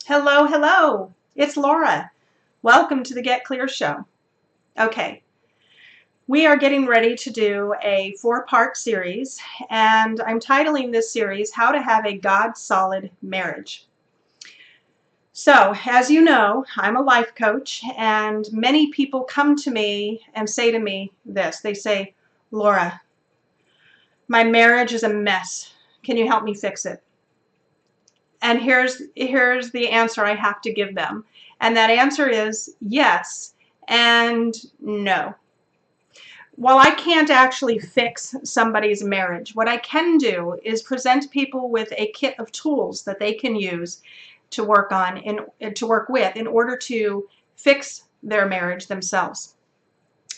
Hello, hello. It's Laura. Welcome to the Get Clear Show. Okay, we are getting ready to do a 4-part series, and I'm titling this series, How to Have a God-Solid Marriage. So, as you know, I'm a life coach, and many people come to me and say to me this. They say, Laura, my marriage is a mess. Can you help me fix it? And here's the answer I have to give them. And that answer is yes and no. While I can't actually fix somebody's marriage, what I can do is present people with a kit of tools that they can use to work with in order to fix their marriage themselves.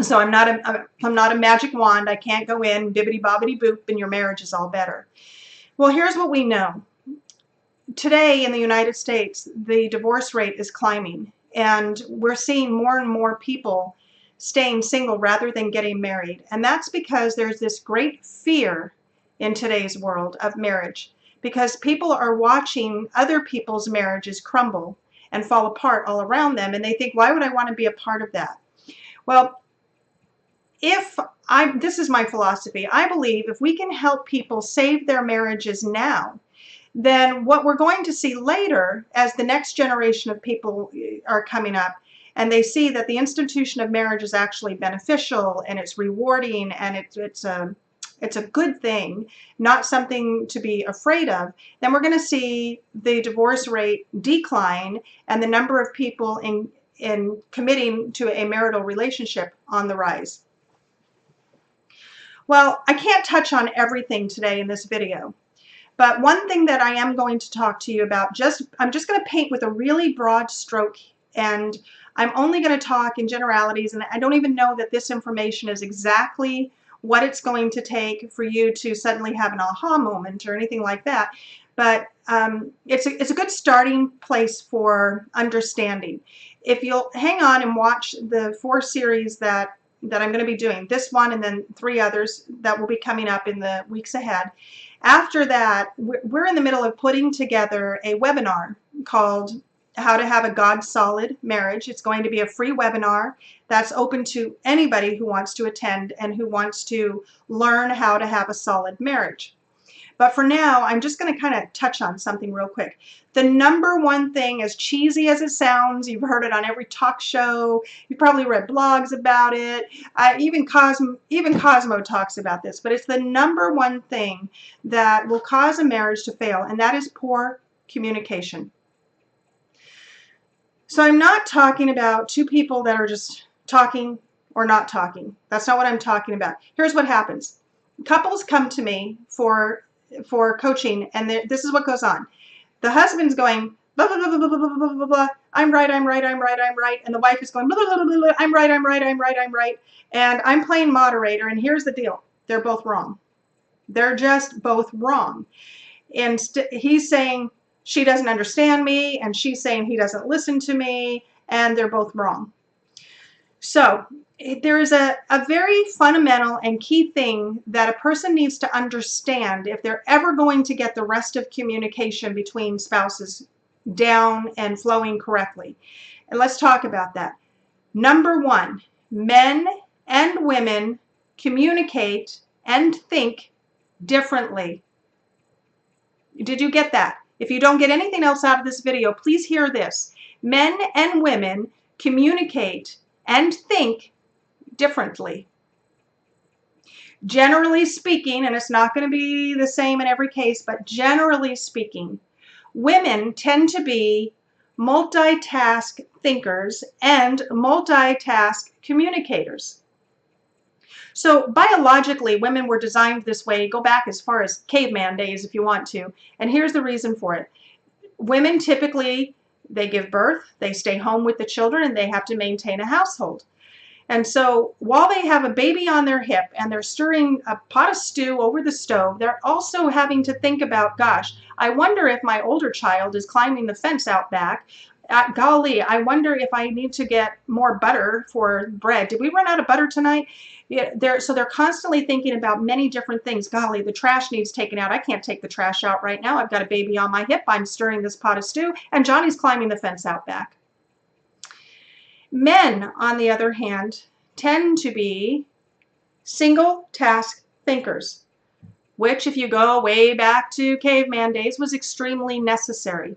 So I'm not a magic wand. I can't go in bibbity bobbity boop and your marriage is all better. Well, here's what we know. Today in the United States, the divorce rate is climbing, and we're seeing more and more people staying single rather than getting married. And that's because there's this great fear in today's world of marriage, because people are watching other people's marriages crumble and fall apart all around them, and they think, why would I want to be a part of that? Well, this is my philosophy. I believe if we can help people save their marriages now, then what we're going to see later, as the next generation of people are coming up and they see that the institution of marriage is actually beneficial and it's rewarding and it's a good thing, not something to be afraid of, then we're going to see the divorce rate decline and the number of people in committing to a marital relationship on the rise. Well, I can't touch on everything today in this video. But one thing that I am going to talk to you about, I'm just going to paint with a really broad stroke, and I'm only going to talk in generalities, and I don't even know that this information is exactly what it's going to take for you to suddenly have an aha moment or anything like that. But it's a good starting place for understanding. If you'll hang on and watch the 4 series that I'm going to be doing, this one and then 3 others that will be coming up in the weeks ahead. After that, we're in the middle of putting together a webinar called How to Have a God-Solid Marriage. It's going to be a free webinar that's open to anybody who wants to attend and who wants to learn how to have a solid marriage. But for now, I'm just going to kind of touch on something real quick. The number one thing, as cheesy as it sounds, you've heard it on every talk show, you've probably read blogs about it, even Cosmo talks about this, but it's the number one thing that will cause a marriage to fail, and that is poor communication. So I'm not talking about 2 people that are just talking or not talking. That's not what I'm talking about. Here's what happens. Couples come to me for coaching, and this is what goes on. The husband's going, blah, blah, blah, blah, blah, blah, blah, blah, I'm right, I'm right, I'm right, I'm right. And the wife is going, blah, blah, blah, blah, blah, I'm right, I'm right, I'm right, I'm right. And I'm playing moderator, and here's the deal. They're both wrong. They're just both wrong. And he's saying she doesn't understand me, and she's saying he doesn't listen to me, and they're both wrong. So there is a very fundamental and key thing that a person needs to understand if they're ever going to get the rest of communication between spouses down and flowing correctly. And let's talk about that. Number 1, men and women communicate and think differently. Did you get that? If you don't get anything else out of this video, please hear this. Men and women communicate and think differently. Generally speaking, and it's not going to be the same in every case, but generally speaking, women tend to be multitask thinkers and multitask communicators. So biologically, women were designed this way. Go back as far as caveman days if you want to, and here's the reason for it. Women typically, they give birth, they stay home with the children, and they have to maintain a household. And so while they have a baby on their hip and they're stirring a pot of stew over the stove, they're also having to think about, gosh, I wonder if my older child is climbing the fence out back, Golly, I wonder if I need to get more butter for bread. Did we run out of butter tonight? Yeah, so they're constantly thinking about many different things. Golly, the trash needs taken out. I can't take the trash out right now. I've got a baby on my hip. I'm stirring this pot of stew, and Johnny's climbing the fence out back. Men, on the other hand, tend to be single task thinkers, which, if you go way back to caveman days, was extremely necessary.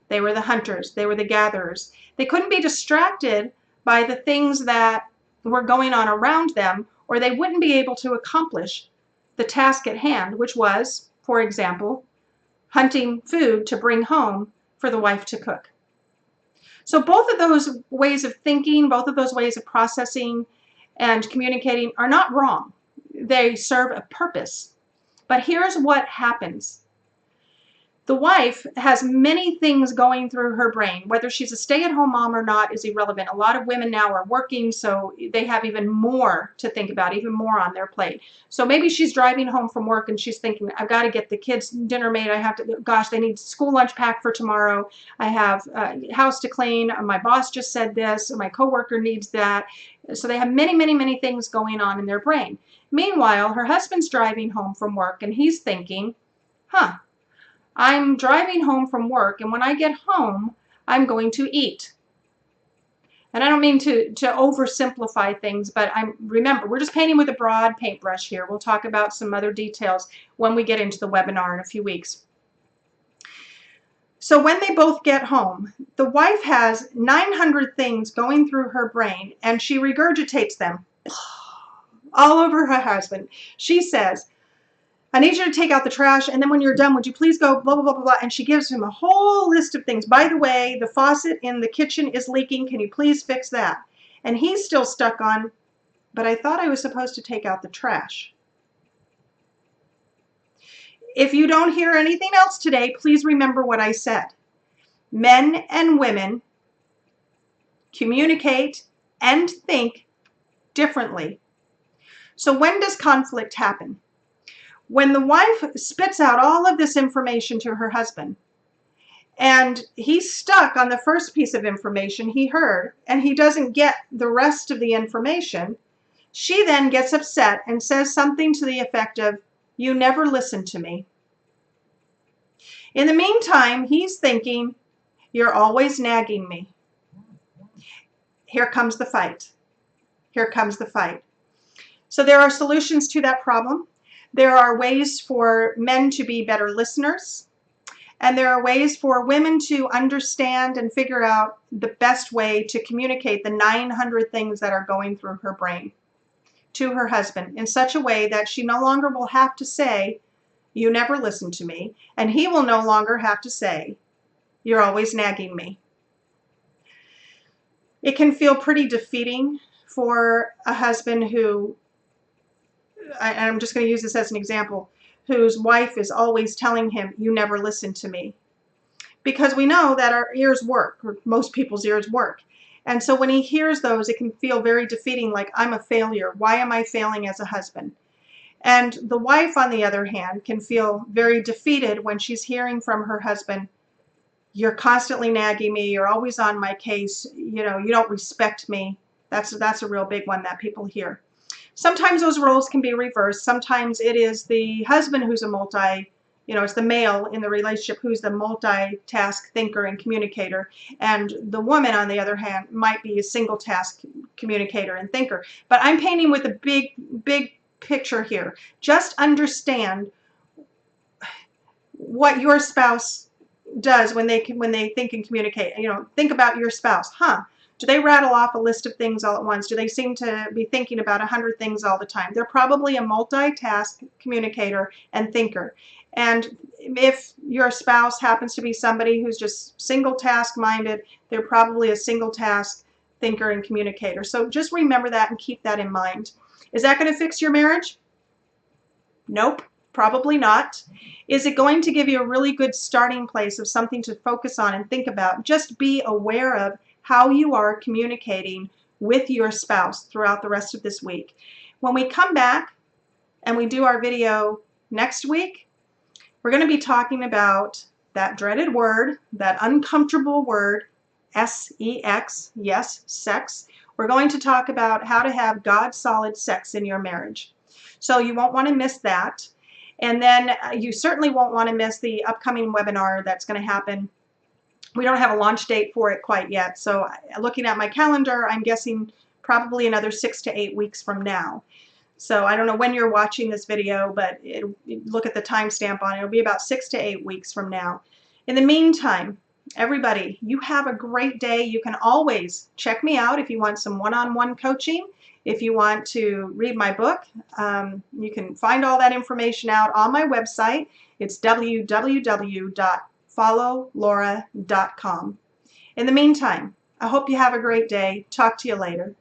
They were the hunters. They were the gatherers. They couldn't be distracted by the things that were going on around them, or they wouldn't be able to accomplish the task at hand, which was, for example, hunting food to bring home for the wife to cook. So both of those ways of thinking, both of those ways of processing and communicating are not wrong. They serve a purpose. But here's what happens. The wife has many things going through her brain. Whether she's a stay-at-home mom or not is irrelevant. A lot of women now are working, so they have even more to think about, even more on their plate. So maybe she's driving home from work and she's thinking, I've got to get the kids dinner made. I have to, gosh, they need school lunch packed for tomorrow. I have a house to clean. My boss just said this. My coworker needs that. So they have many, many, many things going on in their brain. Meanwhile, her husband's driving home from work and he's thinking, I'm driving home from work, and when I get home, I'm going to eat. And I don't mean to oversimplify things, but remember, we're just painting with a broad paintbrush here. We'll talk about some other details when we get into the webinar in a few weeks. So when they both get home, the wife has 900 things going through her brain, and she regurgitates them all over her husband. She says, I need you to take out the trash, and then when you're done, would you please go blah, blah, blah, blah, blah. And she gives him a whole list of things. By the way, the faucet in the kitchen is leaking. Can you please fix that? And he's still stuck on, but I thought I was supposed to take out the trash. If you don't hear anything else today, please remember what I said. Men and women communicate and think differently. So when does conflict happen? When the wife spits out all of this information to her husband, and he's stuck on the first piece of information he heard, and he doesn't get the rest of the information, she then gets upset and says something to the effect of, you never listen to me. In the meantime, he's thinking, you're always nagging me. Here comes the fight. Here comes the fight. So there are solutions to that problem. There are ways for men to be better listeners, and there are ways for women to understand and figure out the best way to communicate the 900 things that are going through her brain to her husband in such a way that she no longer will have to say, you never listen to me, and he will no longer have to say, you're always nagging me. It can feel pretty defeating for a husband who, I'm just going to use this as an example, whose wife is always telling him, you never listen to me. Because we know that our ears work, or most people's ears work. And so when he hears those, it can feel very defeating, like, I'm a failure. Why am I failing as a husband? And the wife, on the other hand, can feel very defeated when she's hearing from her husband, you're constantly nagging me, you're always on my case, you know, you don't respect me. That's a real big one that people hear. Sometimes those roles can be reversed. Sometimes it is the husband who's it's the male in the relationship who's the multitask thinker and communicator. And the woman, on the other hand, might be a single task communicator and thinker. But I'm painting with a big picture here. Just understand what your spouse does when they think and communicate. Think about your spouse. Do they rattle off a list of things all at once? Do they seem to be thinking about 100 things all the time? They're probably a multitask communicator and thinker. And if your spouse happens to be somebody who's just single task minded, they're probably a single task thinker and communicator. So just remember that and keep that in mind. Is that going to fix your marriage? Nope, probably not. Is it going to give you a really good starting place of something to focus on and think about? Just be aware of how you are communicating with your spouse throughout the rest of this week. When we come back and we do our video next week, we're going to be talking about that dreaded word, that uncomfortable word, S-E-X, yes, sex. We're going to talk about how to have God-solid sex in your marriage. So you won't want to miss that. And then you certainly won't want to miss the upcoming webinar that's going to happen. We don't have a launch date for it quite yet. So looking at my calendar, I'm guessing probably another 6 to 8 weeks from now. So I don't know when you're watching this video, but look at the timestamp on it. It'll be about 6 to 8 weeks from now. In the meantime, everybody, you have a great day. You can always check me out if you want some one-on-one coaching. If you want to read my book, you can find all that information out on my website. It's www.followlaura.com. In the meantime, I hope you have a great day. Talk to you later.